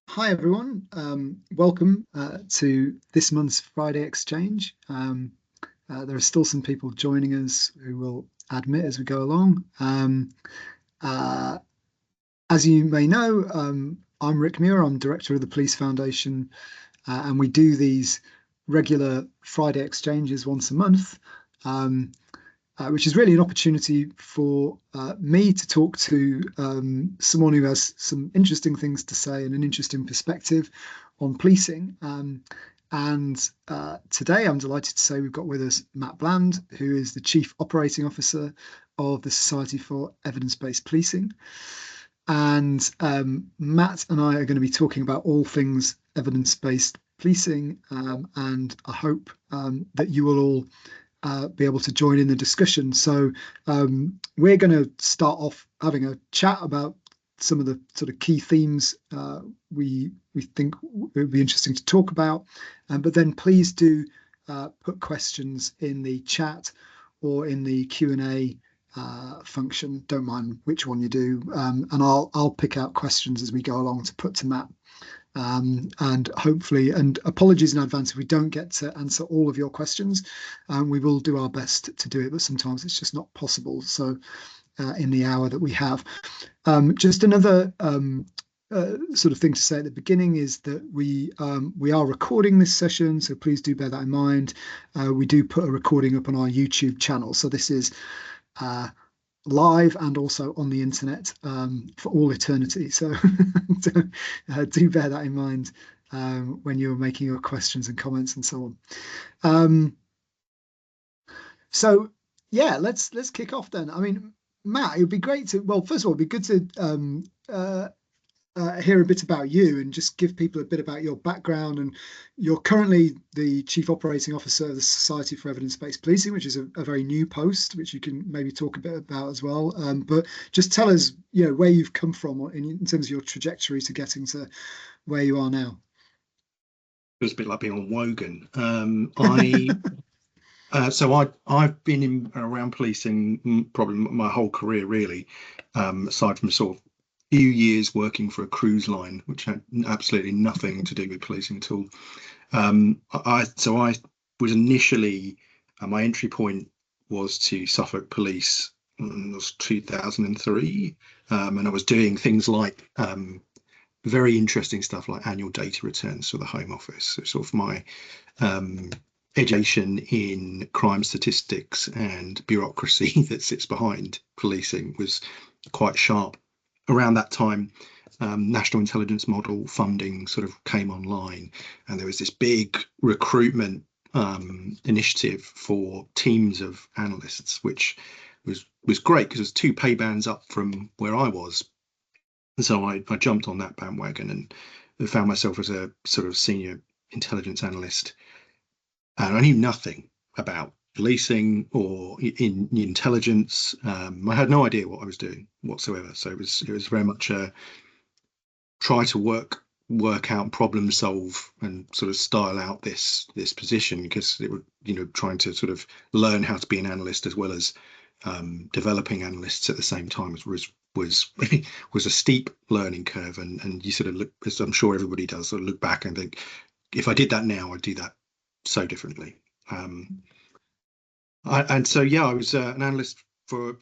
Hi everyone, welcome to this month's Friday Exchange. There are still some people joining us who will admit as we go along. Uh, as you may know, I'm Rick Muir, I'm Director of the Police Foundation, and we do these regular Friday Exchanges once a month. Um, which is really an opportunity for me to talk to someone who has some interesting things to say and an interesting perspective on policing. And today I'm delighted to say we've got with us Matt Bland, who is the Chief Operating Officer of the Society for Evidence-Based Policing. And Matt and I are going to be talking about all things evidence-based policing, and I hope that you will all be able to join in the discussion. So we're going to start off having a chat about some of the sort of key themes we think would be interesting to talk about. But then please do put questions in the chat or in the Q&A function. Don't mind which one you do, and I'll pick out questions as we go along to put to Matt. And hopefully, and apologies in advance if we don't get to answer all of your questions. We will do our best to do it, but sometimes it's just not possible. So, in the hour that we have, just another sort of thing to say at the beginning is that we are recording this session, so please do bear that in mind. We do put a recording up on our YouTube channel, so this is live and also on the internet for all eternity. So do bear that in mind when you're making your questions and comments and so on. So yeah, let's kick off then. I mean, Matt, it would be great to, well, first of all, it'd be good to hear a bit about you and just give people a bit about your background. And you're currently the Chief Operating Officer of the Society for Evidence-Based Policing, which is a very new post, which you can maybe talk a bit about as well. But just tell us, where you've come from in terms of your trajectory to getting to where you are now. It was a bit like being on Wogan. I've been around policing probably my whole career, really, aside from sort of few years working for a cruise line, which had absolutely nothing to do with policing at all. I was initially my entry point was to Suffolk Police. It was 2003, and I was doing things like very interesting stuff like annual data returns for the Home Office. So sort of my education in crime statistics and bureaucracy that sits behind policing was quite sharp. Around that time, national intelligence model funding sort of came online, and there was this big recruitment initiative for teams of analysts, which was great because it was two pay bands up from where I was. So I jumped on that bandwagon and found myself as a sort of senior intelligence analyst. And I knew nothing about policing or in intelligence. I had no idea what I was doing whatsoever. So it was very much a try to work out, problem solve, and sort of style out this position, because it would, trying to sort of learn how to be an analyst as well as developing analysts at the same time was was a steep learning curve. And you sort of look, as I'm sure everybody does, sort of look back and think, if I did that now, I'd do that so differently. And so yeah, I was an analyst for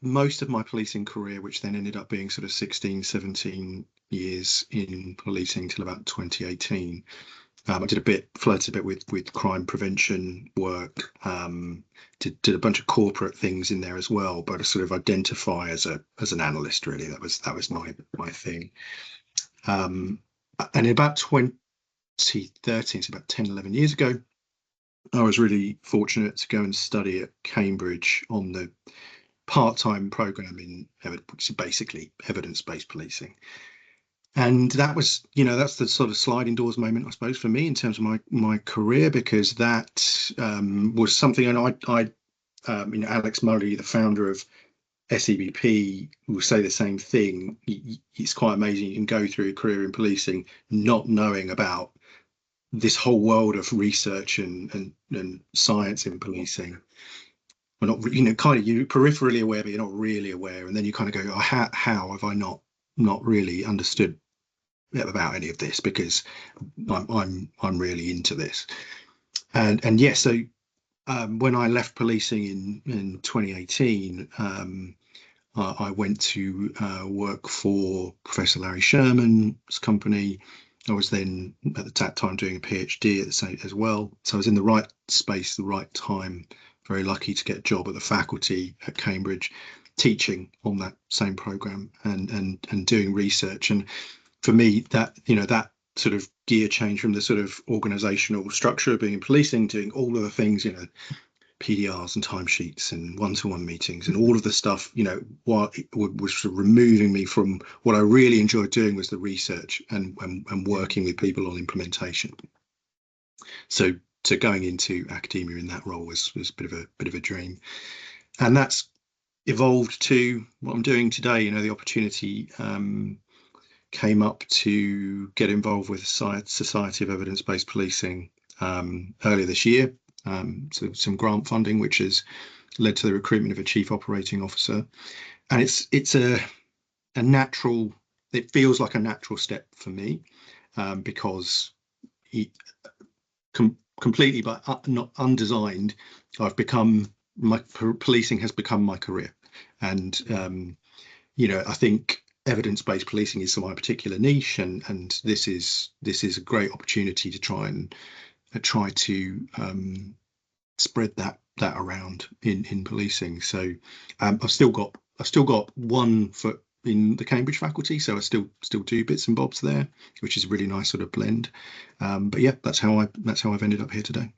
most of my policing career, which then ended up being sort of 16, 17 years in policing till about 2018. I flirted a bit with crime prevention work, did a bunch of corporate things in there as well, but I sort of identify as an analyst, really. That was my thing. And in about 2013, so about 10, 11 years ago, I was really fortunate to go and study at Cambridge on the part-time program which is basically evidence-based policing. And that was, that's the sort of sliding doors moment, I suppose, for me in terms of my career, because that was something. And Alex Mully, the founder of SEBP, will say the same thing. It's quite amazing. You can go through a career in policing not knowing about this whole world of research and science in policing. We're not, kind of, you peripherally aware, but you're not really aware. And then you kind of go, oh, how have I not really understood about any of this, because I'm really into this. And yes, so when I left policing in 2018, I went to work for Professor Larry Sherman's company. I was then at that time doing a PhD at the same as well. So I was in the right space, the right time. Very lucky to get a job at the faculty at Cambridge, teaching on that same program and doing research. And for me, that that sort of gear change from the sort of organizational structure of being in policing, doing all of the things, PDRs and timesheets and one-to-one meetings and all of the stuff, what was sort of removing me from what I really enjoyed doing was the research and working with people on implementation. So going into academia in that role was a bit of a dream, and that's evolved to what I'm doing today. The opportunity came up to get involved with Society of Evidence-Based Policing earlier this year. So some grant funding, which has led to the recruitment of a chief operating officer, and it's a natural. It feels like a natural step for me because completely but not undesigned, I've become policing has become my career, and I think evidence-based policing is my particular niche, and this is a great opportunity to try to spread that around in policing. So I've still got one foot in the Cambridge faculty, so I still do bits and bobs there, which is a really nice sort of blend. But yeah, that's how I've ended up here today.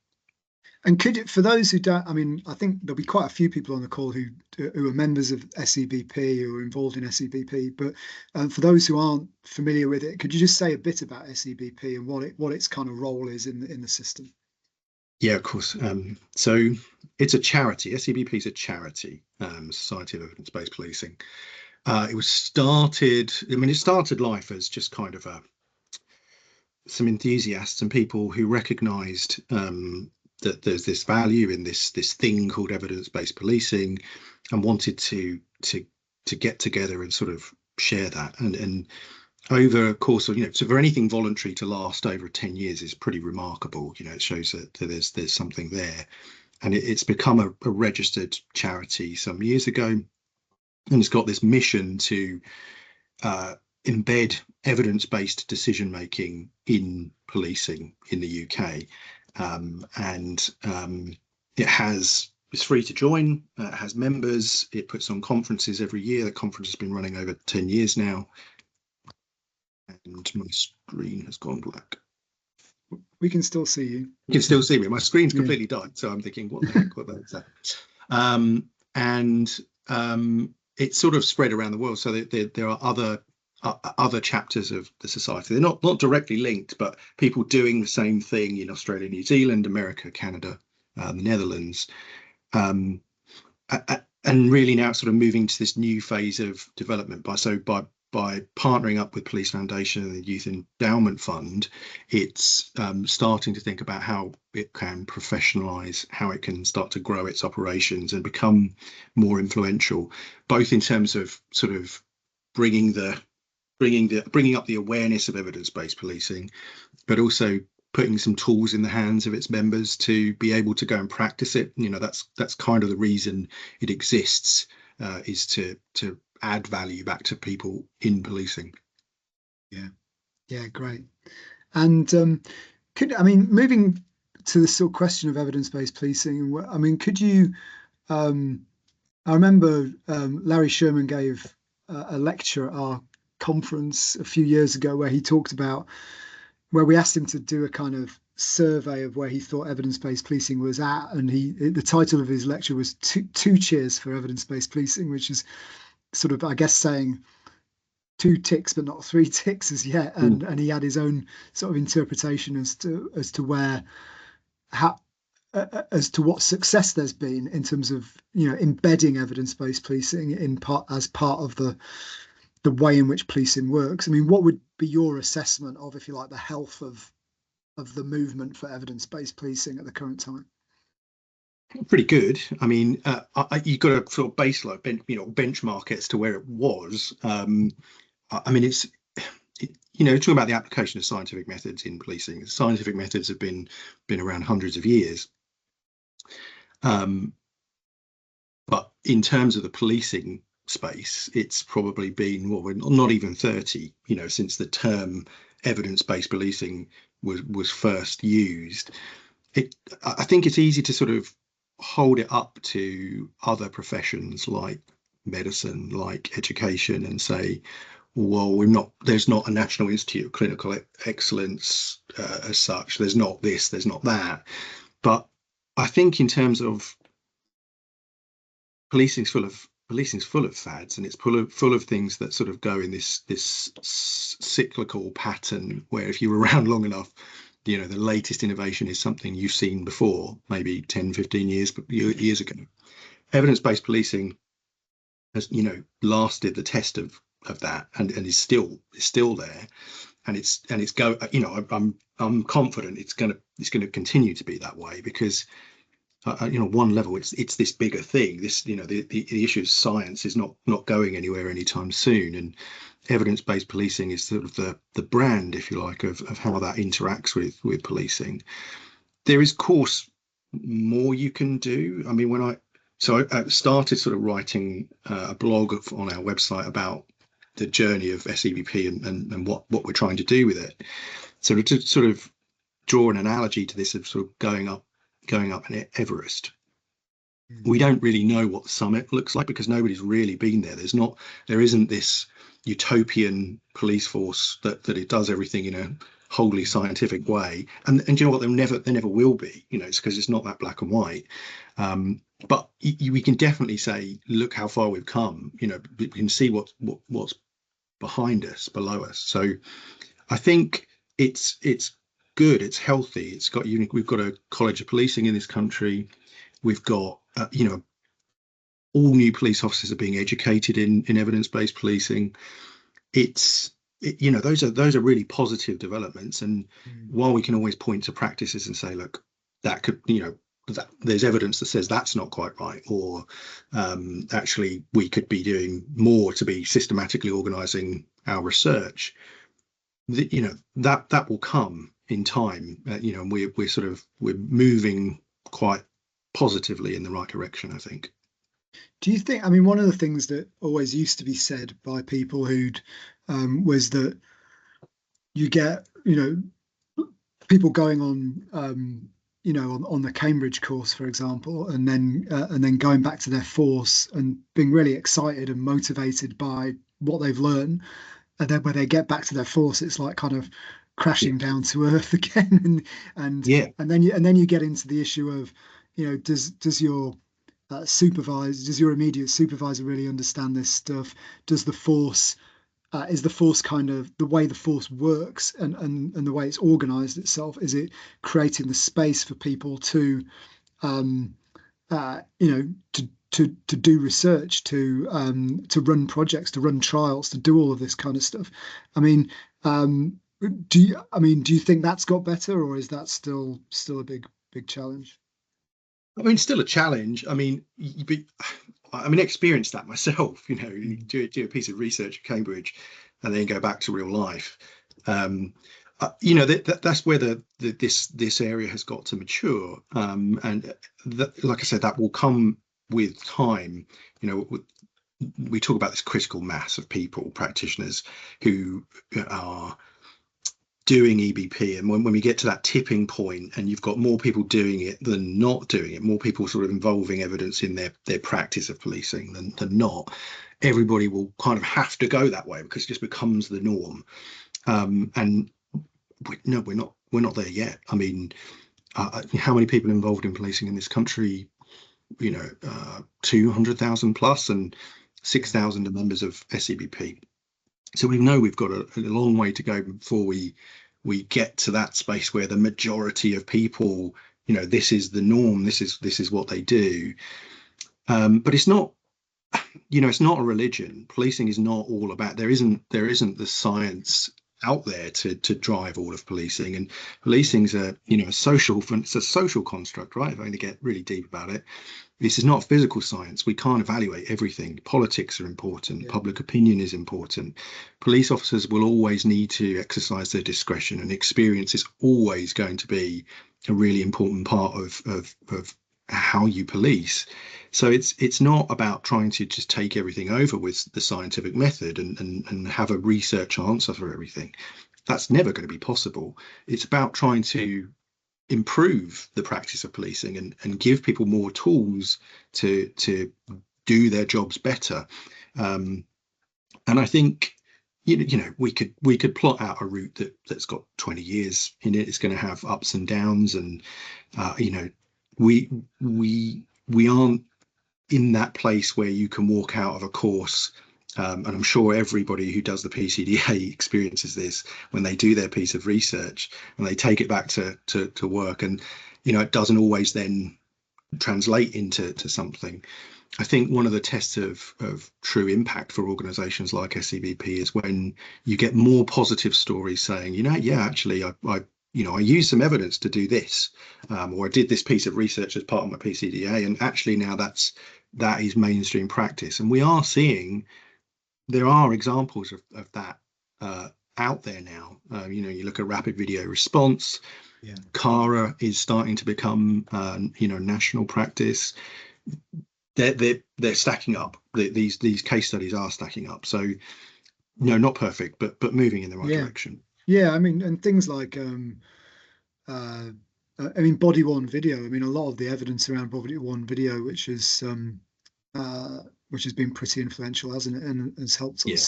And for those who don't, I mean, I think there'll be quite a few people on the call who are members of SEBP, who are involved in SEBP. But for those who aren't familiar with it, could you just say a bit about SEBP and what its kind of role is in the system? Yeah, of course. So it's a charity. SEBP is a charity, Society of Evidence-Based Policing. It started life as just kind of some enthusiasts and people who recognised that there's this value in this thing called evidence-based policing, and wanted to get together and sort of share that. And over a course of, so for anything voluntary to last over 10 years is pretty remarkable. It shows that there's something there, and it's become a registered charity some years ago, and it's got this mission to embed evidence-based decision making in policing in the UK, and it's free to join. It has members. It puts on conferences every year. The conference has been running over 10 years now. And my screen has gone black. We can still see you. You can still see me. My screen's completely died, so I'm thinking, what the heck? What is that? And it's sort of spread around the world. So there are other chapters of the society. They're not directly linked, but people doing the same thing in Australia, New Zealand, America, Canada, the Netherlands, and really now sort of moving to this new phase of development by partnering up with Police Foundation and the Youth Endowment Fund. It's starting to think about how it can professionalise, how it can start to grow its operations and become more influential, both in terms of sort of bringing up the awareness of evidence-based policing, but also putting some tools in the hands of its members to be able to go and practice it. That's kind of the reason it exists, is to add value back to people in policing. Yeah, great. And moving to the sort of question of evidence-based policing, I mean, could you I remember Larry Sherman gave a lecture at our conference a few years ago where he talked about, where we asked him to do a kind of survey of where he thought evidence-based policing was at, and the title of his lecture was two cheers for evidence-based policing, which is sort of, I guess, saying 2 ticks but not 3 ticks as yet. And he had his own sort of interpretation as to what success there's been in terms of embedding evidence-based policing as part of the way in which policing works. I mean, what would be your assessment of, if you like, the health of the movement for evidence-based policing at the current time? Pretty good. I mean, you've got a sort of baseline, benchmark it as to where it was. I mean, talking about the application of scientific methods in policing. Scientific methods have been around hundreds of years. But in terms of the policing space, it's probably been, well, not even 30, since the term evidence-based policing was first used. I think it's easy to sort of hold it up to other professions like medicine, like education, and say, well, there's not a National Institute of Clinical Excellence as such. There's not this, there's not that. But I think in terms of policing's full of fads, and it's full of things that sort of go in this cyclical pattern where if you're around long enough, the latest innovation is something you've seen before, maybe 10, 15 years ago. Evidence-based policing has, lasted the test of that, and is still there, and it's go. I'm confident it's going to continue to be that way, because one level it's this bigger thing. This the issue of science is not going anywhere anytime soon, and evidence-based policing is sort of the brand, if you like, of how that interacts with policing. There is, of course, more you can do. I mean, I started sort of writing a blog on our website about the journey of SEBP and what we're trying to do with it. So to sort of draw an analogy to this of sort of going up in Everest, we don't really know what the summit looks like because nobody's really been there. There isn't this utopian police force that it does everything in a wholly scientific way, and you know what, there never will be. It's because it's not that black and white. But we can definitely say, look how far we've come. We can see what's behind us, below us. So I think it's good, it's healthy. It's got unique. We've got a College of Policing in this country. We've got all new police officers are being educated in evidence-based policing. Those are really positive developments. And while we can always point to practices and say, look, that could, that there's evidence that says that's not quite right, or actually we could be doing more to be systematically organizing our research. That will come in time. And we're moving quite positively in the right direction, I think. Do you think, one of the things that always used to be said by people who'd was that you get, people going on, on the Cambridge course, for example, and then going back to their force and being really excited and motivated by what they've learned, and then when they get back to their force, it's like kind of crashing down to earth again, and then you get into the issue of, does your does your immediate supervisor really understand this stuff? Does the force is the force kind of the way the force works and the way it's organized itself? Is it creating the space for people to to do research, to run projects, to run trials, to do all of this kind of stuff? Do you think that's got better, or is that still a big challenge? Still a challenge. Experienced that myself. Do a piece of research at Cambridge, and then go back to real life. That's where this area has got to mature. Like I said, that will come with time. We talk about this critical mass of people, practitioners who are doing EBP, and when we get to that tipping point and you've got more people doing it than not doing it, more people sort of involving evidence in their practice of policing than not, everybody will kind of have to go that way because it just becomes the norm. And we're not there yet. How many people involved in policing in this country? 200,000 plus, and 6,000 are members of SEBP. So we know we've got a long way to go before we get to that space where the majority of people, this is the norm, this is what they do. But it's not, it's not a religion. Policing is not all about. There isn't the science out there to drive all of policing. And policing's it's a social construct, right? If I only get really deep about it, this is not physical science. We can't evaluate everything. Politics are important. Yeah. Public opinion is important. Police officers will always need to exercise their discretion, and experience is always going to be a really important part of how you police. So it's not about trying to just take everything over with the scientific method and have a research answer for everything. That's never going to be possible. It's about trying to improve the practice of policing and give people more tools to do their jobs better. And I think we could plot out a route that's got 20 years in it. It's going to have ups and downs, and we aren't in that place where you can walk out of a course. And I'm sure everybody who does the PCDA experiences this when they do their piece of research and they take it back to work, and it doesn't always then translate into something. I think one of the tests of true impact for organisations like SCVP is when you get more positive stories saying, yeah, actually, I used some evidence to do this, or I did this piece of research as part of my PCDA, and actually now that is mainstream practice. And we are seeing there are examples of that out there now. You look at rapid video response. Yeah. CARA is starting to become national practice. They're stacking up. These case studies are stacking up. So no, not perfect, but moving in the right direction. Yeah, I mean, and things like body worn video. I mean, a lot of the evidence around body worn video, which has been pretty influential, hasn't it, and has helped sort of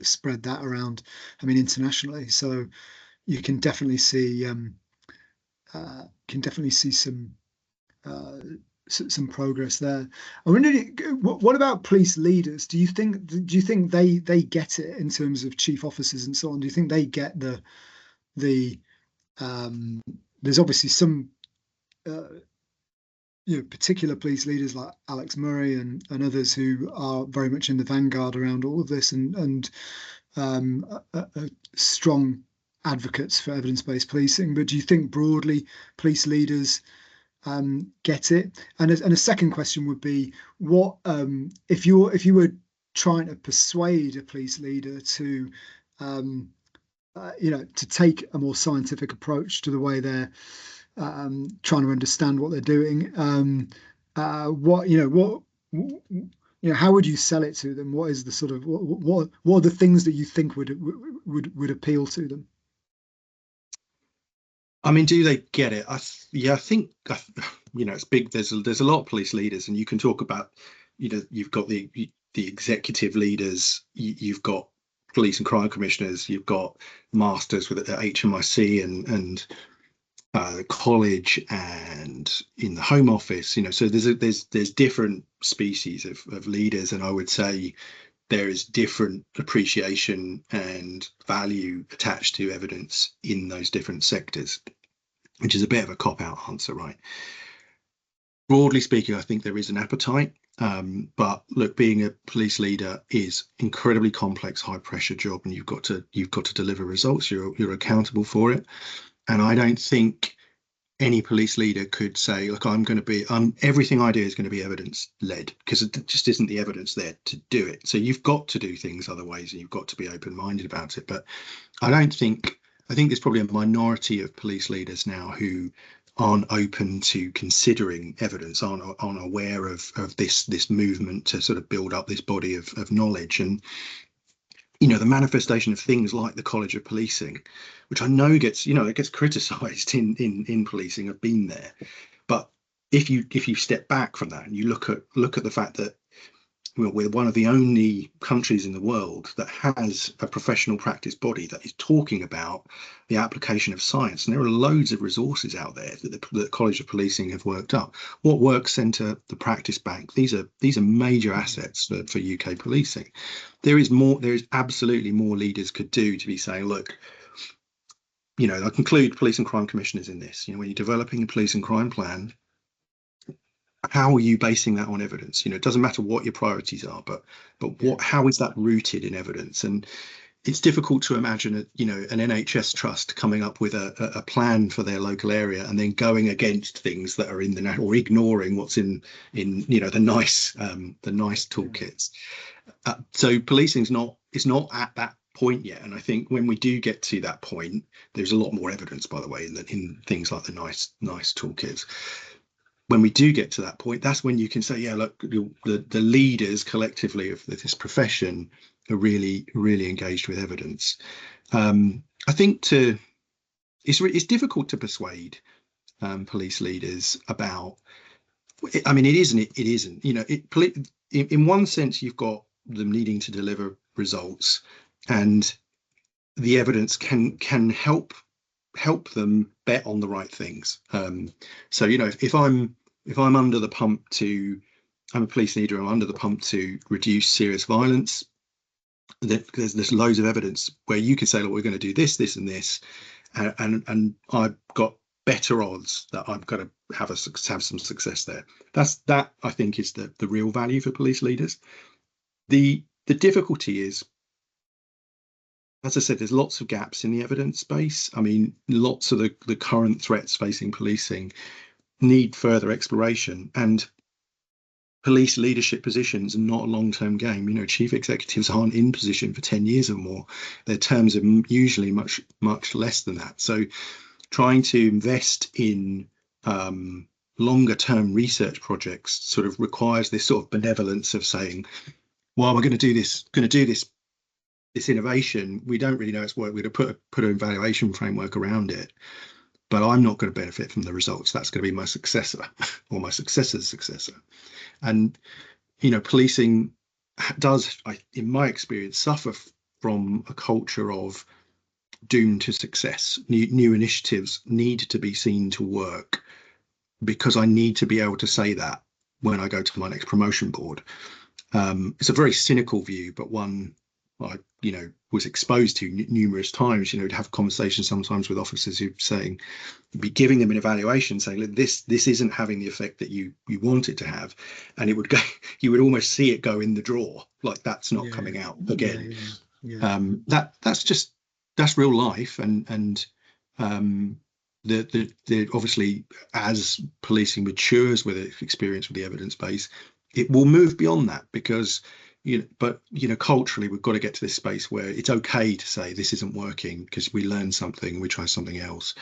spread that around. I mean, internationally. So you can definitely see some progress there. I wonder, what about police leaders? Do you think they get it in terms of chief officers and so on? Do you think they get the there's obviously some particular police leaders like Alex Murray and others who are very much in the vanguard around all of this and strong advocates for evidence-based policing. But do you think broadly police leaders get it? And a second question would be, what if you were trying to persuade a police leader to to take a more scientific approach to the way they're trying to understand what they're doing? How would you sell it to them? What is the sort of what are the things that you think would appeal to them? I mean, do they get it? I think it's big. There's a lot of police leaders, and you can talk about you've got the executive leaders, you've got police and crime commissioners, you've got masters with HMIC and the college and in the Home Office. So there's different species of leaders, and I would say there is different appreciation and value attached to evidence in those different sectors, which is a bit of a cop-out answer, right? Broadly speaking, I think there is an appetite, but look, being a police leader is incredibly complex, high-pressure job, and you've got to deliver results. You're accountable for it, and I don't think any police leader could say, look, everything I do is going to be evidence led, because it just isn't the evidence there to do it. So you've got to do things other ways, and you've got to be open-minded about it. But I think there's probably a minority of police leaders now who aren't open to considering evidence, aren't aware of this movement to sort of build up this body of knowledge. And the manifestation of things like the College of Policing, which I know gets criticised in policing, have been there. But if you step back from that and you look at the fact that we're one of the only countries in the world that has a professional practice body that is talking about the application of science, and there are loads of resources out there that the College of Policing have worked up. What Work Centre, the Practice Bank, these are major assets for UK policing. There is absolutely more leaders could do to be saying, look, I include police and crime commissioners in this. When you're developing a police and crime plan, how are you basing that on evidence? It doesn't matter what your priorities are, but how is that rooted in evidence? And it's difficult to imagine an NHS trust coming up with a plan for their local area and then going against things that are in the or ignoring what's in the nice toolkits. So policing's it's not at that point yet, and I think when we do get to that point, there's a lot more evidence, by the way, in things like the nice toolkits. When we do get to that point, that's when you can say, yeah, look, the leaders collectively of this profession are really engaged with evidence. I think it's difficult to persuade police leaders about. I mean, it isn't. In one sense, you've got them needing to deliver results, and the evidence can help them bet on the right things. So if I'm under the pump I'm a police leader, I'm under the pump to reduce serious violence, there's loads of evidence where you can say, look, we're going to do this, and this, and I've got better odds that I'm going to have some success there. That I think is the real value for police leaders. The difficulty is, as I said, there's lots of gaps in the evidence base. I mean, lots of the current threats facing policing need further exploration, and police leadership positions are not a long-term game. Chief executives aren't in position for 10 years or more. Their terms are usually much less than that. So trying to invest in longer-term research projects sort of requires this sort of benevolence of saying, well, we're going to do this innovation. We don't really know its work. We're going to put an evaluation framework around it, but I'm not going to benefit from the results. That's going to be my successor or my successor's successor. And policing does, in my experience, suffer from a culture of doomed to success. New initiatives need to be seen to work because I need to be able to say that when I go to my next promotion board. It's a very cynical view, but one I was exposed to numerous times. To have conversations sometimes with officers who saying, be giving them an evaluation saying, look, this isn't having the effect that you want it to have, and it would go, you would almost see it go in the drawer, like that's not coming out again. That's real life, and the obviously, as policing matures with its experience with the evidence base, it will move beyond that, because culturally we've got to get to this space where it's okay to say this isn't working because we learned something, we try something else,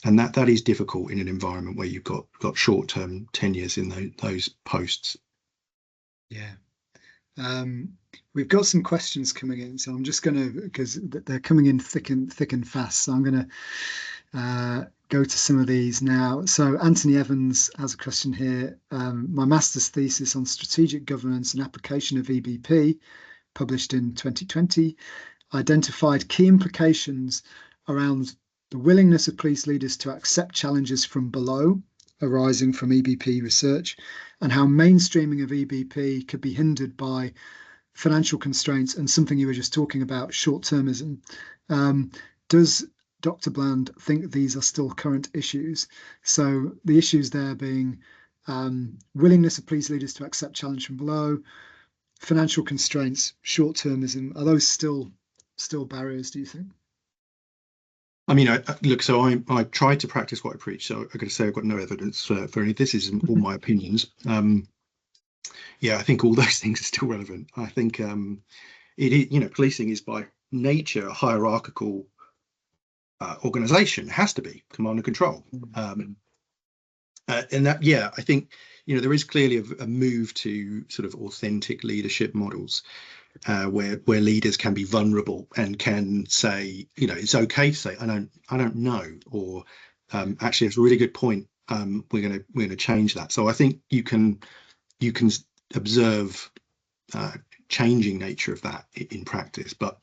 and that is difficult in an environment where you've got short-term tenures in those posts. We've got some questions coming in, so I'm just going to, because they're coming in thick and fast, so I'm going to go to some of these now. So Anthony Evans has a question here. My master's thesis on strategic governance and application of EBP, published in 2020, identified key implications around the willingness of police leaders to accept challenges from below arising from EBP research, and how mainstreaming of EBP could be hindered by financial constraints and something you were just talking about, short-termism. Does Dr. Bland think these are still current issues? So the issues there being willingness of police leaders to accept challenge from below, financial constraints, short-termism. Are those still barriers, do you think? I mean, look, so I tried to practice what I preach, so I've got to say I've got no evidence for any of this. Is all my opinions. I think all those things are still relevant. I think policing is by nature a hierarchical organization. It has to be command and control. And that, I think, there is clearly a move to sort of authentic leadership models, where leaders can be vulnerable and can say, it's okay to say, I don't know, or actually, it's a really good point. We're going to change that. So I think you can observe changing nature of that in practice, but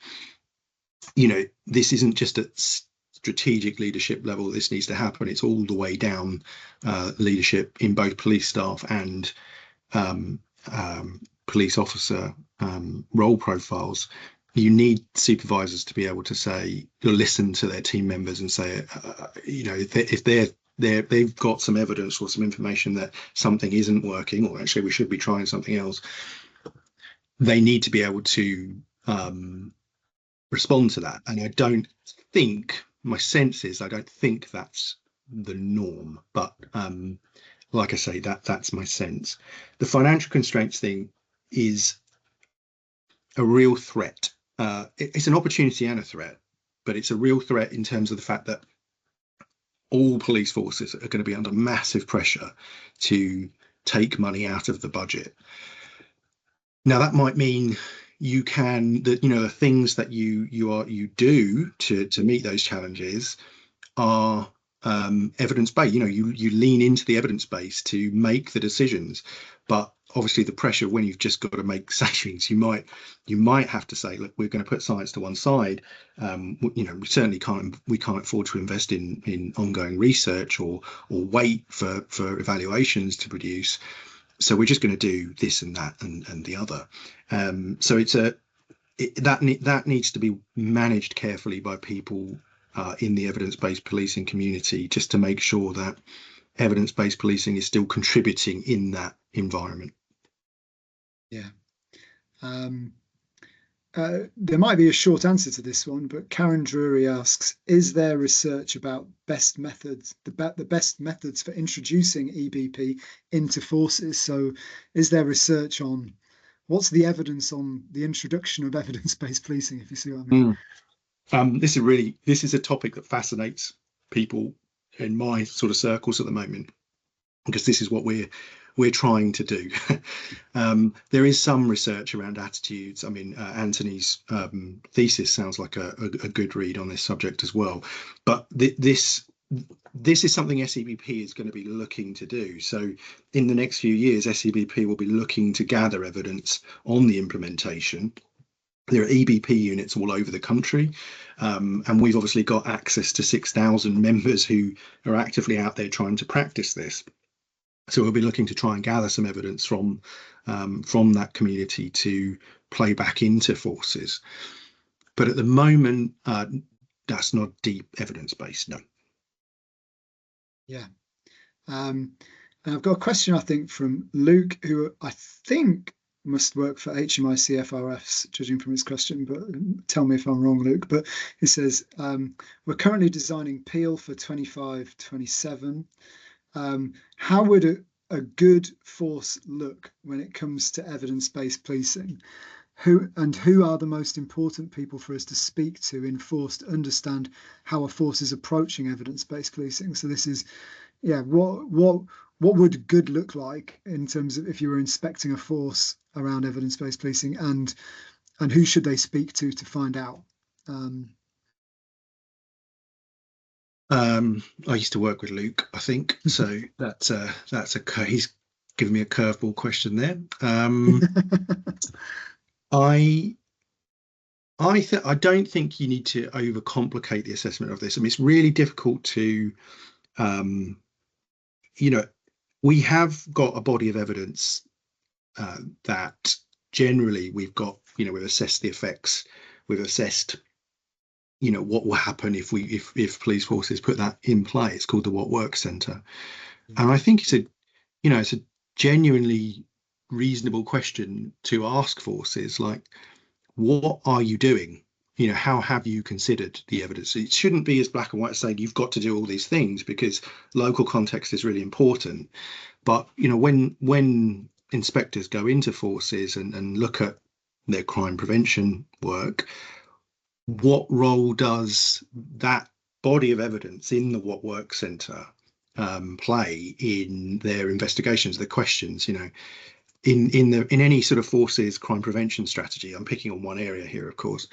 this isn't just at strategic leadership level. This needs to happen. It's all the way down leadership in both police staff and police officer role profiles. You need supervisors to be able to say, listen to their team members and say, if they've got some evidence or some information that something isn't working, or actually we should be trying something else, they need to be able to respond to that. And I don't think, my sense is, I don't think that's the norm. But like I say, that's my sense. The financial constraints thing is a real threat. It's an opportunity and a threat, but it's a real threat in terms of the fact that all police forces are going to be under massive pressure to take money out of the budget. Now, that might mean you can, that, you know, the things that you do to meet those challenges are evidence based. You know, you lean into the evidence base to make the decisions, but obviously the pressure when you've just got to make savings, you might have to say, look, we're going to put science to one side. You know, we certainly can't afford to invest in ongoing research or wait for evaluations to produce. So we're just going to do this and that and the other. So that needs to be managed carefully by people in the evidence-based policing community, just to make sure that evidence-based policing is still contributing in that environment. Yeah. There might be a short answer to this one, but Karen Drury asks, is there research about best methods, the best methods for introducing EBP into forces? So is there research on what's the evidence on the introduction of evidence-based policing, if you see what I mean? This is a topic that fascinates people in my sort of circles at the moment, because this is what we're trying to do. There is some research around attitudes. I mean, Anthony's thesis sounds like a good read on this subject as well. But this is something SEBP is going to be looking to do. So in the next few years, SEBP will be looking to gather evidence on the implementation. There are EBP units all over the country, and we've obviously got access to 6,000 members who are actively out there trying to practice this. So we'll be looking to try and gather some evidence from that community to play back into forces. But at the moment, that's not deep evidence-based, no. Yeah. And I've got a question, I think, from Luke, who I think must work for HMI CFRFs, judging from his question, but tell me if I'm wrong, Luke. But he says, we're currently designing Peel for 25-27. How would a good force look when it comes to evidence-based policing? Who are the most important people for us to speak to in force to understand how a force is approaching evidence-based policing? So this is, yeah, what would good look like in terms of if you were inspecting a force around evidence-based policing, and who should they speak to find out? I used to work with Luke, I think, so he's given me a curveball question there. I don't think you need to overcomplicate the assessment of this. I mean, it's really difficult to, you know, we have got a body of evidence that generally we've got, you know, we've assessed the effects, we've assessed, you know, what will happen if police forces put that in play. It's called the What Works Centre. And I think it's a genuinely reasonable question to ask forces, like, what are you doing? You know, how have you considered the evidence? It shouldn't be as black and white saying you've got to do all these things, because local context is really important. But, you know, when inspectors go into forces and look at their crime prevention work, what role does that body of evidence in the What Works Centre play in their investigations, the questions, you know, in any sort of forces crime prevention strategy? I'm picking on one area here, of course.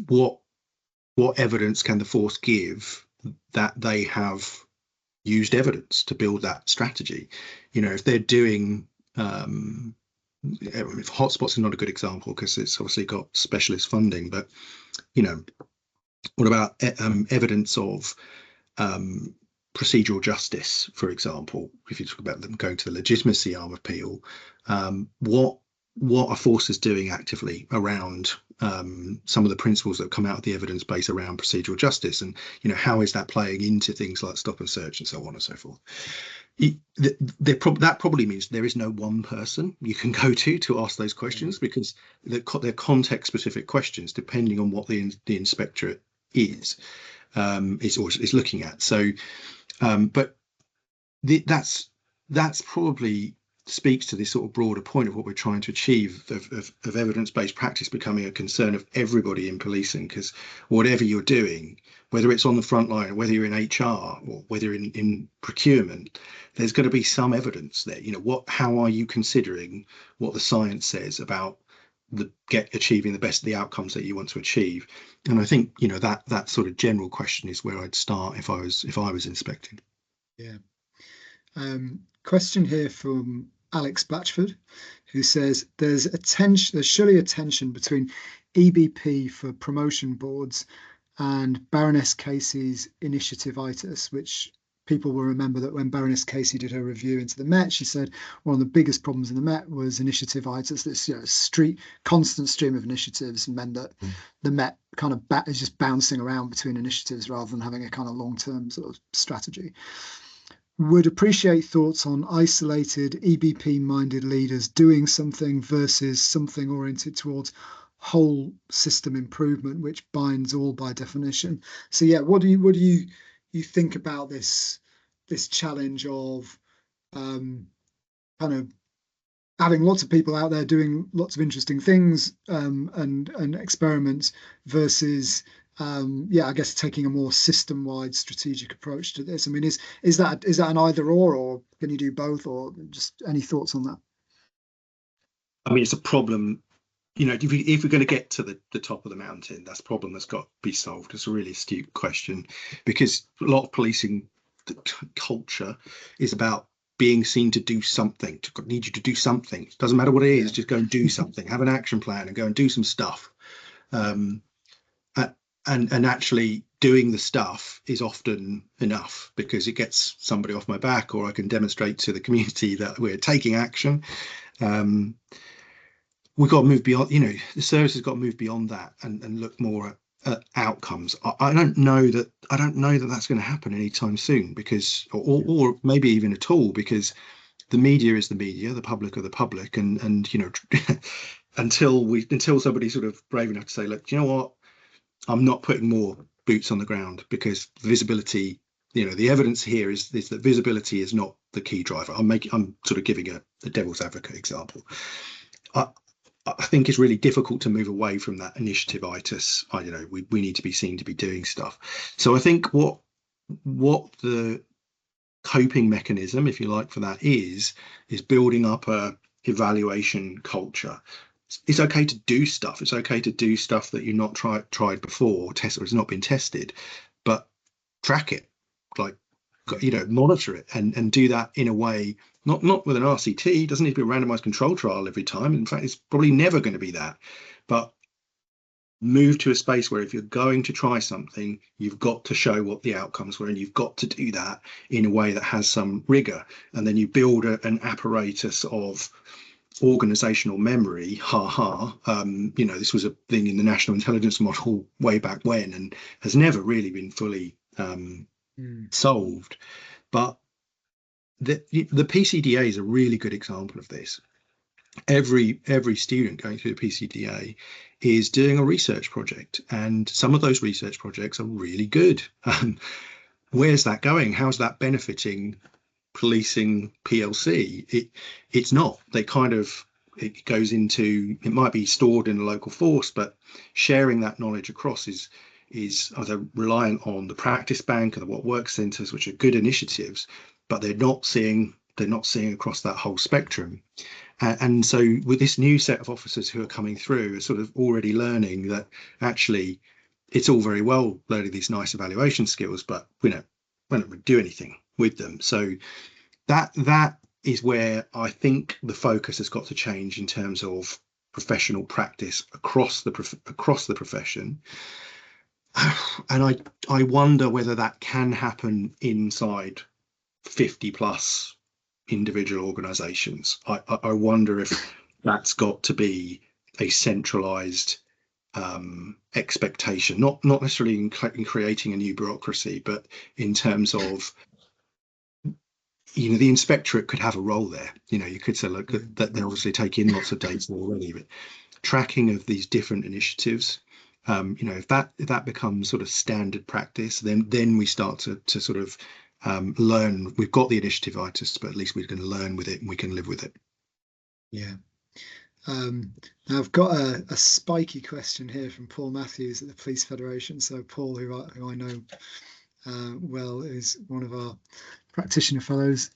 What evidence can the force give that they have used evidence to build that strategy? You know, if they're doing, if hotspots are not a good example because it's obviously got specialist funding, but, you know, what about evidence of procedural justice, for example? If you talk about them going to the legitimacy arm of Peel, what what are forces doing actively around some of the principles that come out of the evidence base around procedural justice, and how is that playing into things like stop and search and so on and so forth. That probably means there is no one person you can go to ask those questions, because they're context specific questions depending on what the inspectorate is looking at. So but that's probably speaks to this sort of broader point of what we're trying to achieve of evidence-based practice becoming a concern of everybody in policing, because whatever you're doing, whether it's on the front line, whether you're in HR or whether you're in procurement, there's going to be some evidence there. How are you considering what the science says about achieving the outcomes that you want to achieve? And I think that sort of general question is where I'd start if I was inspecting. Yeah. Question here from Alex Batchford, who says there's surely a tension between EBP for promotion boards and Baroness Casey's initiative-itis, which people will remember that when Baroness Casey did her review into the Met, she said one of the biggest problems in the Met was initiative-itis. This constant stream of initiatives meant that the Met kind of is just bouncing around between initiatives rather than having a kind of long-term sort of strategy. Would appreciate thoughts on isolated EBP-minded leaders doing something versus something oriented towards whole system improvement, which binds all by definition. So yeah, what do you think about this challenge of kind of having lots of people out there doing lots of interesting things and experiments versus I guess taking a more system-wide strategic approach to this? I mean, is that an either or can you do both, or just any thoughts on that? I mean, it's a problem. If we're going to get to the top of the mountain, that's a problem that's got to be solved. It's a really astute question, because a lot of policing culture is about being seen to do something, need you to do something. It doesn't matter what it is, just go and do something, have an action plan and go and do some stuff. And actually doing the stuff is often enough, because it gets somebody off my back, or I can demonstrate to the community that we're taking action. We've got to move beyond, the service has got to move beyond that and look more at outcomes. I don't know that that's going to happen anytime soon, because or maybe even at all, because the media is the media, the public are the public, and until somebody's sort of brave enough to say, look, you know what, I'm not putting more boots on the ground, because visibility, the evidence here is that visibility is not the key driver. I'm sort of giving a devil's advocate example. I think it's really difficult to move away from that initiative-itis. We need to be seen to be doing stuff. So I think what the coping mechanism, if you like, for that is building up a evaluation culture. It's okay to do stuff. It's okay to do stuff that you've not tried before, or has not been tested, but track it, monitor it, and do that in a way, not with an RCT. It doesn't need to be a randomized control trial every time. In fact, it's probably never going to be that. But move to a space where if you're going to try something, you've got to show what the outcomes were, and you've got to do that in a way that has some rigor. And then you build an apparatus of organizational memory. This was a thing in the National Intelligence Model way back when, and has never really been fully solved. But the PCDA is a really good example of this. Every student going through the PCDA is doing a research project, and some of those research projects are really good. Where's that going? How's that benefiting policing PLC? It's not. It goes into, it might be stored in a local force, but sharing that knowledge across is either reliant on the practice bank and the what work centres, which are good initiatives, but they're not seeing across that whole spectrum. And so with this new set of officers who are coming through, are sort of already learning that actually it's all very well learning these nice evaluation skills, but we don't do anything with them. So that is where I think the focus has got to change in terms of professional practice across the profession. And I wonder whether that can happen inside 50 plus individual organizations. I wonder if that's got to be a centralized expectation, not necessarily in creating a new bureaucracy, but in terms of, the inspectorate could have a role there. You could say, look, that they're obviously taking lots of data already, but tracking of these different initiatives, if that becomes sort of standard practice, then we start to sort of learn. We've got the initiative itis, but at least we can learn with it and we can live with it. Yeah. Now I've got a spiky question here from Paul Matthews at the Police Federation. So Paul, who I know well, is one of our practitioner fellows.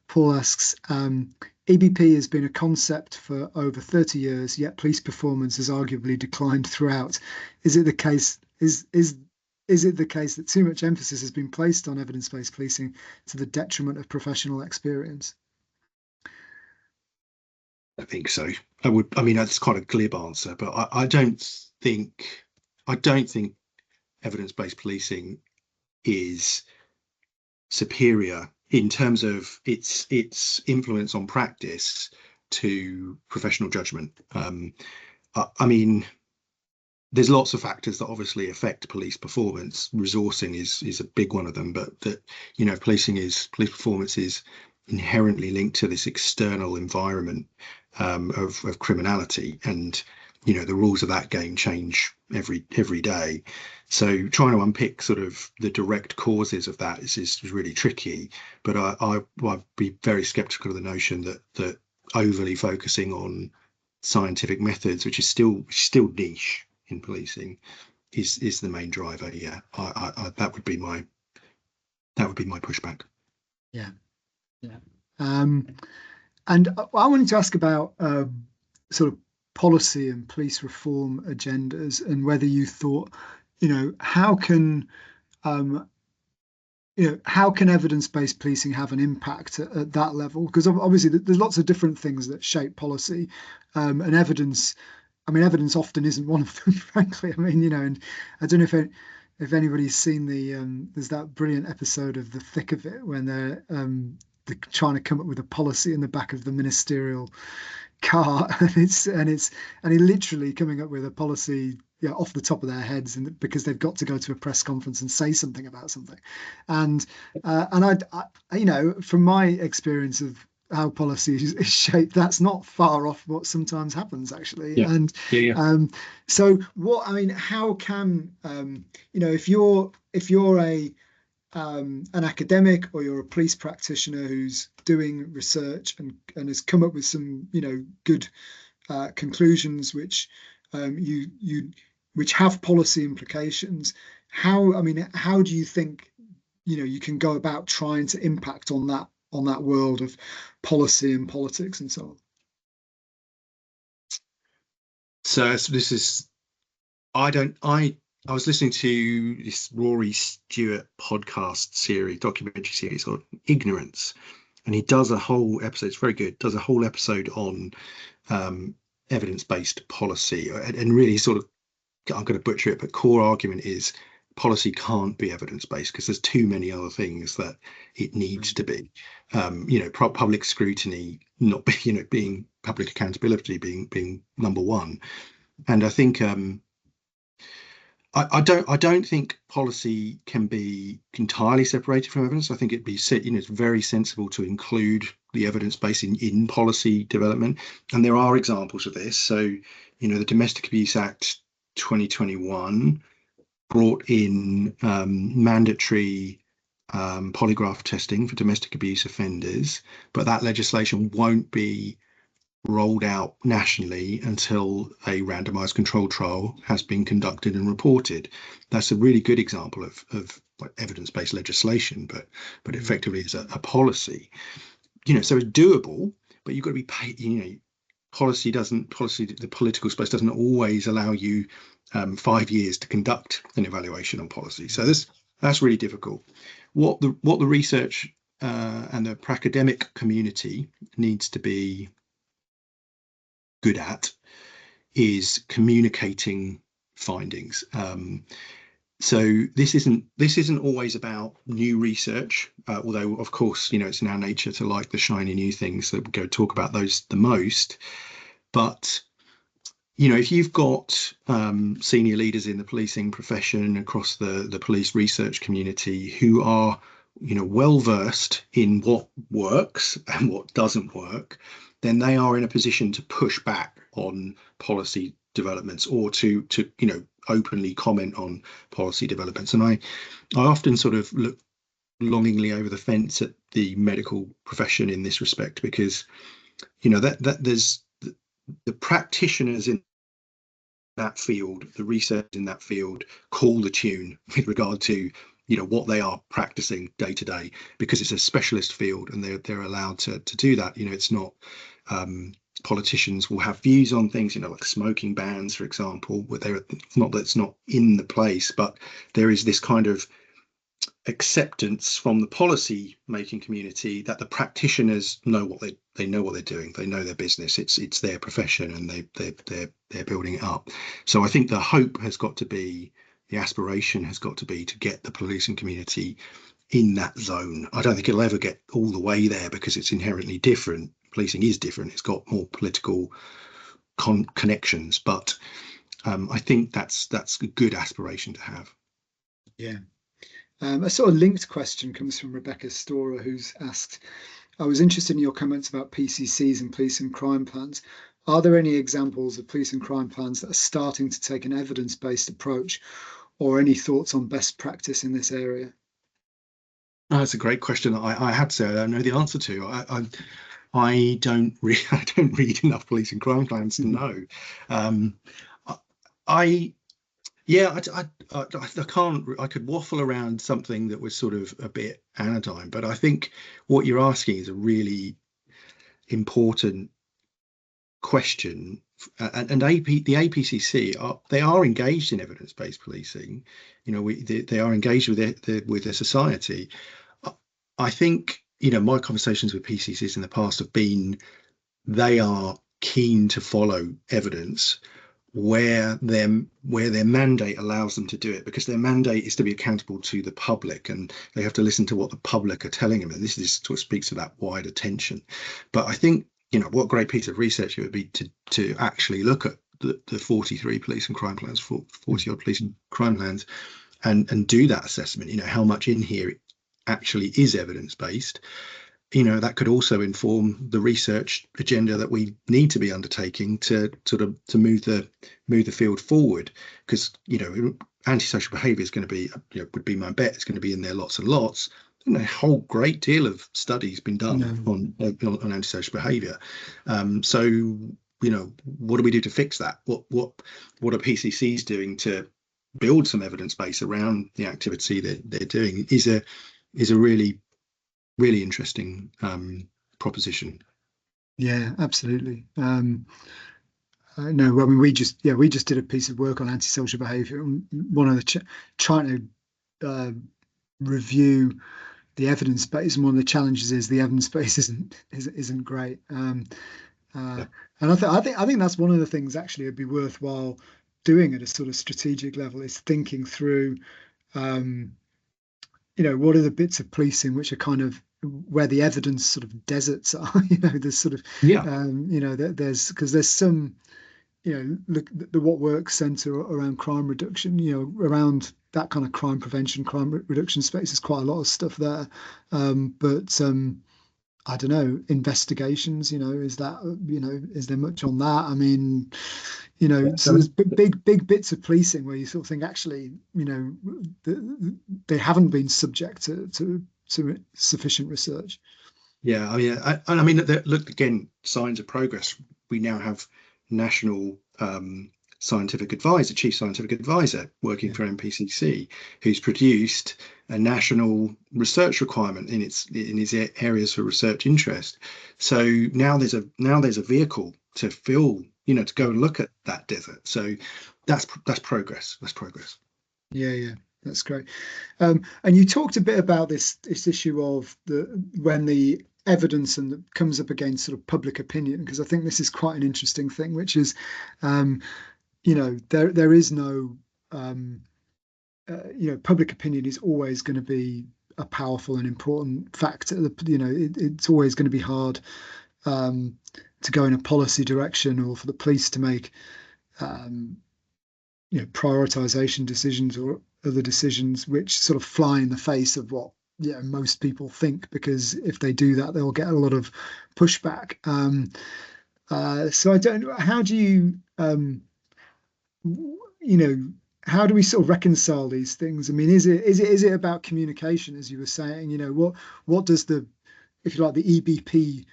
Paul asks, EBP has been a concept for over 30 years, yet police performance has arguably declined throughout. Is it the case? Is it the case that too much emphasis has been placed on evidence-based policing to the detriment of professional experience? I think so. I mean, that's quite a glib answer, but I don't think evidence-based policing is superior in terms of its influence on practice to professional judgment. I mean, there's lots of factors that obviously affect police performance. Resourcing is a big one of them, but that police performance is inherently linked to this external environment of criminality, and the rules of that game change every day. So trying to unpick sort of the direct causes of that is really tricky. But I'd be very skeptical of the notion that overly focusing on scientific methods, which is still niche in policing, is the main driver. Yeah, that would be my pushback. Yeah. And I wanted to ask about sort of policy and police reform agendas, and whether you thought, how can evidence-based policing have an impact at that level? Because obviously there's lots of different things that shape policy, and evidence often isn't one of them, frankly. And I don't know if anybody's seen there's that brilliant episode of The Thick of It when they're trying to come up with a policy in the back of the ministerial car, and he literally coming up with a policy off the top of their heads, and because they've got to go to a press conference and say something about something. And I from my experience of how policy is shaped, that's not far off what sometimes happens, actually. Yeah. And so how can if you're an academic, or you're a police practitioner who's doing research and has come up with some good conclusions which which have policy implications, how do you think you can go about trying to impact on that world of policy and politics and so on? So this is I was listening to this Rory Stewart podcast documentary series on ignorance, and he does a whole episode. It's very good. Does a whole episode on evidence-based policy, and really sort of, I'm going to butcher it, but core argument is policy can't be evidence-based because there's too many other things that it needs to be. Public scrutiny not being public accountability being number one, and I think. I don't think policy can be entirely separated from evidence. I think it's very sensible to include the evidence base in policy development, and there are examples of this. So, the Domestic Abuse Act 2021 brought in mandatory polygraph testing for domestic abuse offenders, but that legislation won't be rolled out nationally until a randomized control trial has been conducted and reported. That's a really good example of evidence-based legislation, but effectively is a policy. So it's doable, but you've got to be paid. The political space doesn't always allow you 5 years to conduct an evaluation on policy. So that's really difficult. What the research and the academic community needs to be good at is communicating findings. So this isn't always about new research, although of course it's in our nature to like the shiny new things, so we go talk about those the most. But if you've got senior leaders in the policing profession across the police research community who are well versed in what works and what doesn't work, then they are in a position to push back on policy developments or to openly comment on policy developments. And I often sort of look longingly over the fence at the medical profession in this respect, because that there's the practitioners in that field, the research in that field, call the tune with regard to what they are practicing day to day, because it's a specialist field and they're allowed to do that. It's not politicians will have views on things, like smoking bans, for example, where they're not that it's not in the place, but there is this kind of acceptance from the policy making community that the practitioners know what they know what they're doing. They know their business. It's their profession, and they're building it up. So I think the hope has got to be, the aspiration has got to be, to get the policing community in that zone. I don't think it'll ever get all the way there because it's inherently different. Policing is different. It's got more political connections, but I think that's a good aspiration to have. Yeah. A sort of linked question comes from Rebecca Storer, who's asked, I was interested in your comments about PCCs and police and crime plans. Are there any examples of police and crime plans that are starting to take an evidence-based approach, or any thoughts on best practice in this area? Oh, that's a great question. I had to say I don't know the answer to. I don't read enough police and crime plans to know. I Yeah, I can't. I could waffle around something that was sort of a bit anodyne, but I think what you're asking is a really important question. And the APCC are engaged in evidence-based policing. They are engaged with their society. I think my conversations with PCCs in the past have been, they are keen to follow evidence where their mandate allows them to do it, because their mandate is to be accountable to the public, and they have to listen to what the public are telling them, and this is what speaks to that wider tension. But I think what a great piece of research it would be to actually look at the 43 police and crime plans, 40 odd police and crime plans, and do that assessment. How much in here actually is evidence based. That could also inform the research agenda that we need to be undertaking to move the field forward, because antisocial behaviour is going to be, would be my bet, it's going to be in there lots and lots. A whole great deal of studies been done on antisocial behaviour. So what do we do to fix that? What are PCCs doing to build some evidence base around the activity that they're doing is a really interesting proposition. Yeah, absolutely. No, I mean, we just did a piece of work on antisocial behaviour. One of the trying to review the evidence base, and one of the challenges is the evidence base isn't great. Yeah. And I think that's one of the things actually it'd be worthwhile doing at a sort of strategic level, is thinking through, what are the bits of policing which are kind of where the evidence sort of deserts are. There's sort of there's, because there's some, look, the What Works Centre around crime reduction, around that kind of crime prevention, crime reduction space, is quite a lot of stuff there. But I don't know, investigations, is that, is there much on that? I mean, so there's big bits of policing where you sort of think, actually, they haven't been subject to sufficient research. Yeah, I mean, look, again, signs of progress. We now have national chief scientific advisor working for NPCC, who's produced a national research requirement in his areas for research interest. So now there's a vehicle to fill, to go and look at that desert. So that's progress. That's progress. Yeah, that's great. And you talked a bit about this issue of when the evidence comes up against sort of public opinion, because I think this is quite an interesting thing, which is, there is no public opinion is always going to be a powerful and important factor. It's always going to be hard to go in a policy direction, or for the police to make prioritization decisions or other decisions which sort of fly in the face of what most people think, because if they do that, they'll get a lot of pushback. So I don't know, how do you how do we sort of reconcile these things? I mean, is it about communication, as you were saying? What does the, if you like, the EBP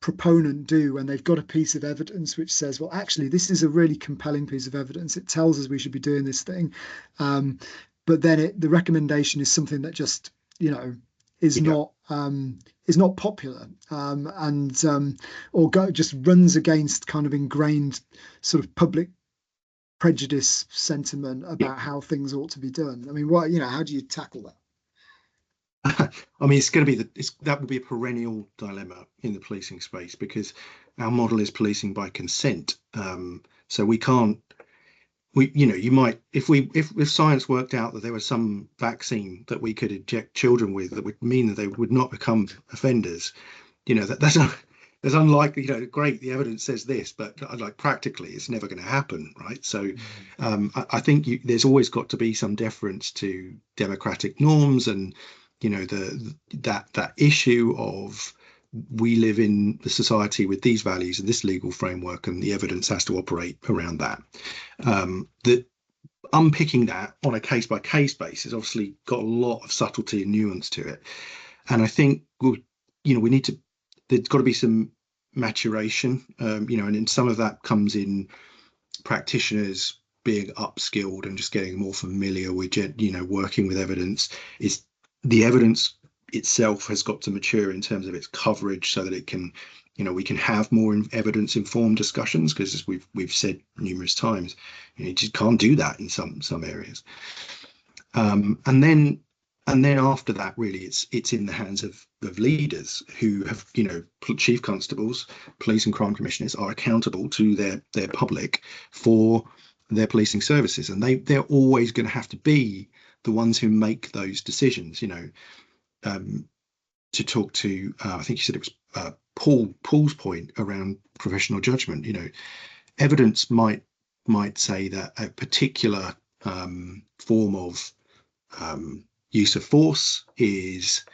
proponent do when they've got a piece of evidence which says, well, actually, this is a really compelling piece of evidence. It tells us we should be doing this thing. But then the recommendation is something that just, is not popular, or just runs against kind of ingrained sort of public prejudice sentiment about how things ought to be done. I mean, how do you tackle that? I mean, it's going to be that will be a perennial dilemma in the policing space, because our model is policing by consent. So we can't. You might, if science worked out that there was some vaccine that we could inject children with that would mean that they would not become offenders, that's unlikely. Great, the evidence says this, but like practically, it's never going to happen, right? So, I think there's always got to be some deference to democratic norms, and that issue of, we live in the society with these values and this legal framework, and the evidence has to operate around that. That unpicking that on a case by case basis obviously got a lot of subtlety and nuance to it, and I think we need to. There's got to be some maturation, and then some of that comes in practitioners being upskilled and just getting more familiar with working with evidence. Is the evidence itself has got to mature in terms of its coverage, so that it can, we can have more evidence informed discussions, because as we've said numerous times, you just can't do that in some areas. And then after that, really, it's in the hands of leaders who have, chief constables, police and crime commissioners are accountable to their public for their policing services, and they're always going to have to be the ones who make those decisions. To talk to, I think you said it was Paul's point around professional judgment. Evidence might say that a particular form of use of force is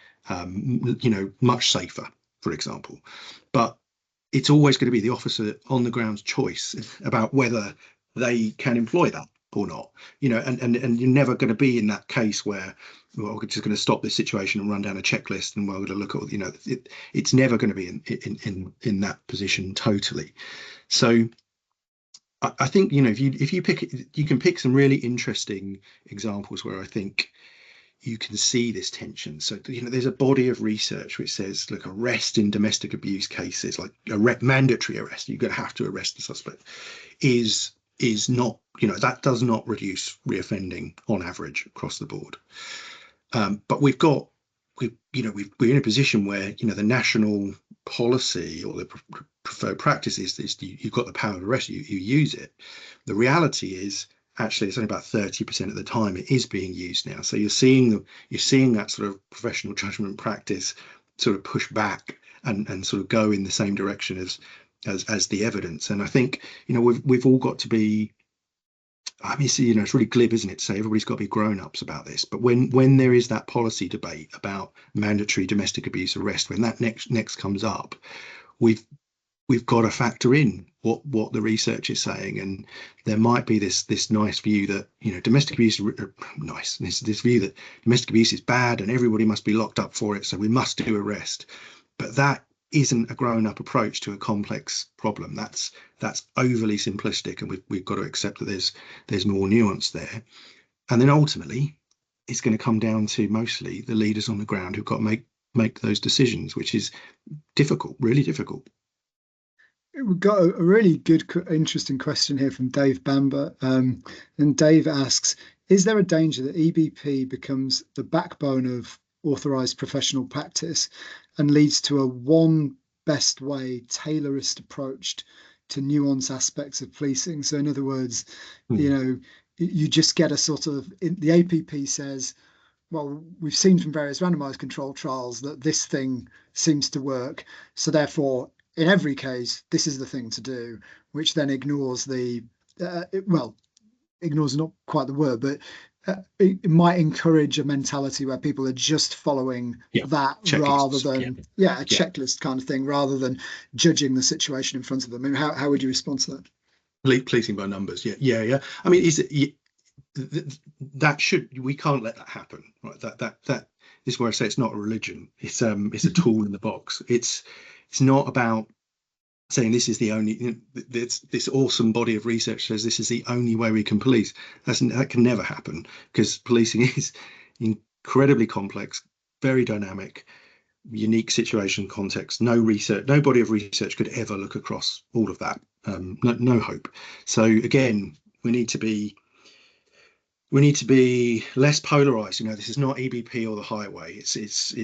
much safer, for example, but it's always going to be the officer on the ground's choice about whether they can employ that or not. And you're never going to be in that case where, well, we're just going to stop this situation and run down a checklist, and we're going to look at, it's never going to be in that position totally. So I think, if you pick, you can pick some really interesting examples where I think you can see this tension. So, there's a body of research which says, look, arrest in domestic abuse cases, like mandatory arrest, you're going to have to arrest the suspect, is not, that does not reduce reoffending on average across the board. But we're in a position where, the national policy or the preferred practice is you've got the power of arrest, you use it. The reality is, actually, it's only about 30% of the time it is being used now. So you're seeing that sort of professional judgment practice sort of push back and sort of go in the same direction as the evidence. And I think, we've all got to be, I mean, it's really glib, isn't it, to say everybody's got to be grown-ups about this. But when there is that policy debate about mandatory domestic abuse arrest, when that next comes up, we've got to factor in what the research is saying. And there might be this nice view that, domestic abuse this view that domestic abuse is bad and everybody must be locked up for it, so we must do arrest. But that isn't a grown-up approach to a complex problem. That's overly simplistic, and we've got to accept that there's more nuance there. And then ultimately, it's going to come down to mostly the leaders on the ground who've got to make those decisions, which is difficult, really difficult. We've got a really good, interesting question here from Dave Bamber. And Dave asks, is there a danger that EBP becomes the backbone of authorised professional practice and leads to a one best way, tailorist approach to nuanced aspects of policing? So in other words, you just get a sort of, the APP says, well, we've seen from various randomized controlled trials that this thing seems to work. So therefore, in every case, this is the thing to do, which then ignores ignores not quite the word, but it might encourage a mentality where people are just following that rather than a checklist kind of thing, rather than judging the situation in front of them. I mean, how would you respond to that? Policing by numbers, yeah. I mean, we can't let that happen, right? That is where I say it's not a religion. It's a tool in the box. It's not about saying this is the only, this awesome body of research says this is the only way we can police. That can never happen, because policing is incredibly complex, very dynamic, unique situation, context. No body of research could ever look across all of that. No hope. So again, we need to be less polarized. This is not EBP or the highway. This is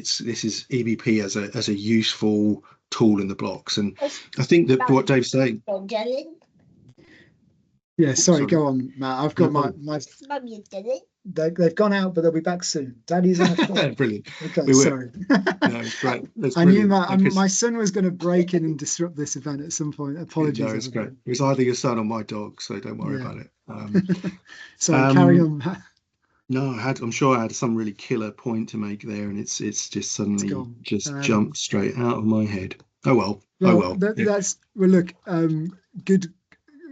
EBP as a useful tool in the blocks. And I think that what Dave's saying. Yeah, sorry, go on, Matt. I've got my they've gone out, but they'll be back soon. Daddy's on a call. Brilliant. Okay, sorry. No, it's great. I knew my son was going to break in and disrupt this event at some point. Apologies. No, it's great. It was either your son or my dog, so don't worry about it. Sorry, carry on, Matt. No, I'm sure I had some really killer point to make there, and it's just suddenly jumped straight out of my head. Oh well. That's look,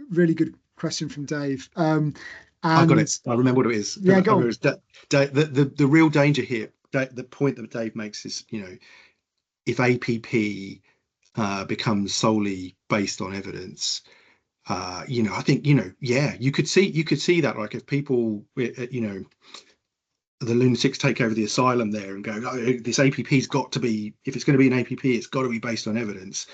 really good question from Dave. I got it. I remember what it is. Yeah, go on. The real danger here, the point that Dave makes is, if APP becomes solely based on evidence, I think, you could see that, like, if people, the lunatics take over the asylum there and go, oh, this APP's got to be, if it's going to be an APP, it's got to be based on evidence.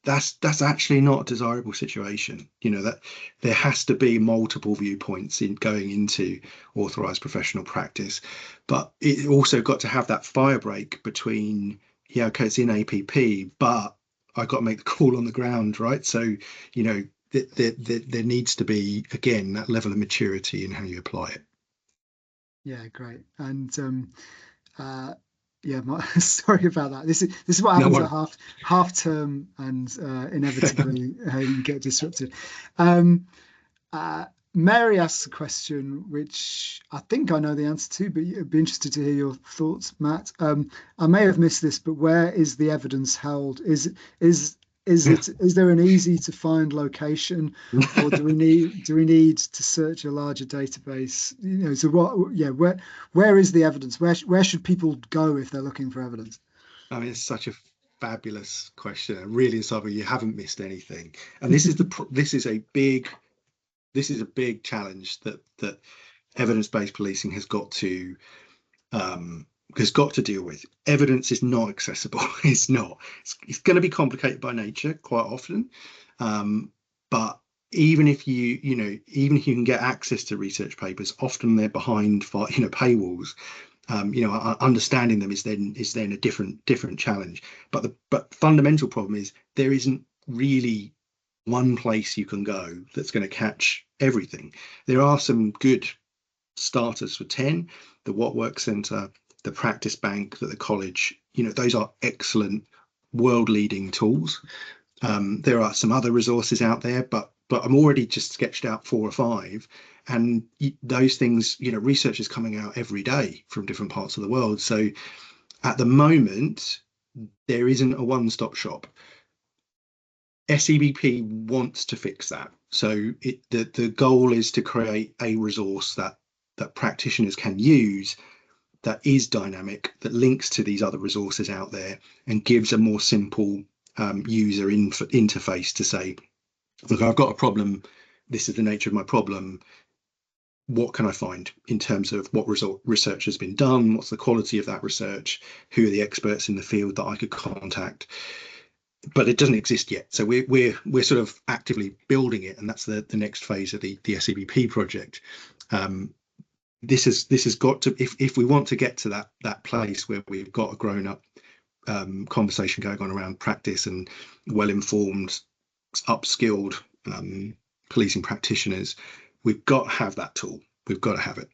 That's actually not a desirable situation. That there has to be multiple viewpoints in going into authorized professional practice, but it also got to have that fire break between, okay, it's in APP, but I got to make the call on the ground, right? So, there needs to be, again, that level of maturity in how you apply it. Yeah, great. And sorry about that. This is what happens at half term, and inevitably you get disrupted. Mary asks a question which I think I know the answer to, but I'd be interested to hear your thoughts, Matt. I may have missed this, but where is the evidence held? Is there an easy to find location, or do we need to search a larger database? So where is the evidence? Where should people go if they're looking for evidence? I mean, it's such a fabulous question. Really, Sabi, you haven't missed anything. And this is a big challenge that evidence-based policing has got to deal with. Evidence is not accessible. It's not. It's going to be complicated by nature quite often. But even if you can get access to research papers, often they're behind paywalls. Understanding them is then a different challenge. But the fundamental problem is there isn't really one place you can go that's going to catch everything. There are some good starters for 10, the What Works Centre, the Practice Bank, that the college, those are excellent world-leading tools. There are some other resources out there, but I'm already just sketched out 4 or 5, and those things, research is coming out every day from different parts of the world. So at the moment, there isn't a one-stop shop. SEBP wants to fix that. So the goal is to create a resource that practitioners can use, that is dynamic, that links to these other resources out there, and gives a more simple user interface to say, look, I've got a problem. This is the nature of my problem. What can I find in terms of what research has been done? What's the quality of that research? Who are the experts in the field that I could contact? But it doesn't exist yet. So we're sort of actively building it, and that's the next phase of the SEBP project. This has got to, if we want to get to that place where we've got a grown up conversation going on around practice and well-informed, upskilled policing practitioners, we've got to have that tool. We've got to have it.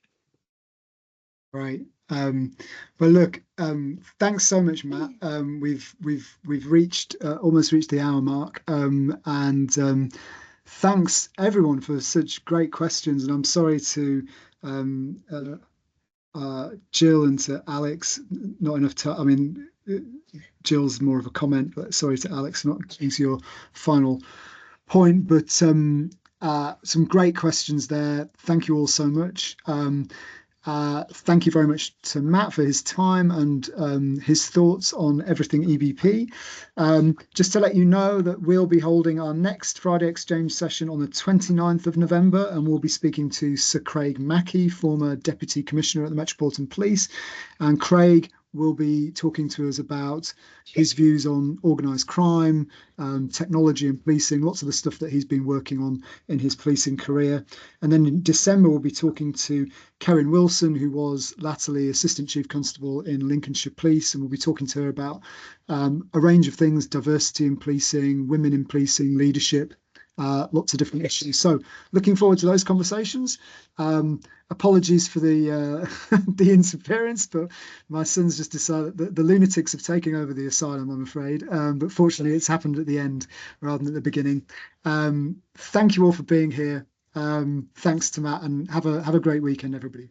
Right. Well, look, thanks so much, Matt. We've reached almost reached the hour mark, and thanks everyone for such great questions. And I'm sorry to um, Jill and to Alex, not enough time. I mean, Jill's more of a comment, but sorry to Alex, not getting to your final point. But some great questions there. Thank you all so much. Thank you very much to Matt for his time and his thoughts on everything EBP. Just to let you know that we'll be holding our next Friday Exchange session on the 29th of November, and we'll be speaking to Sir Craig Mackey, former Deputy Commissioner at the Metropolitan Police. And Craig will be talking to us about his views on organised crime, technology and policing, lots of the stuff that he's been working on in his policing career. And then in December, we'll be talking to Kerrin Wilson, who was latterly Assistant Chief Constable in Lincolnshire Police, and we'll be talking to her about a range of things: diversity in policing, women in policing, leadership, lots of different issues. So looking forward to those conversations. Apologies for the the interference, but my son's just decided that the lunatics have taken over the asylum, I'm afraid. But fortunately, it's happened at the end rather than at the beginning. Thank you all for being here. Thanks to Matt, and have a great weekend, everybody.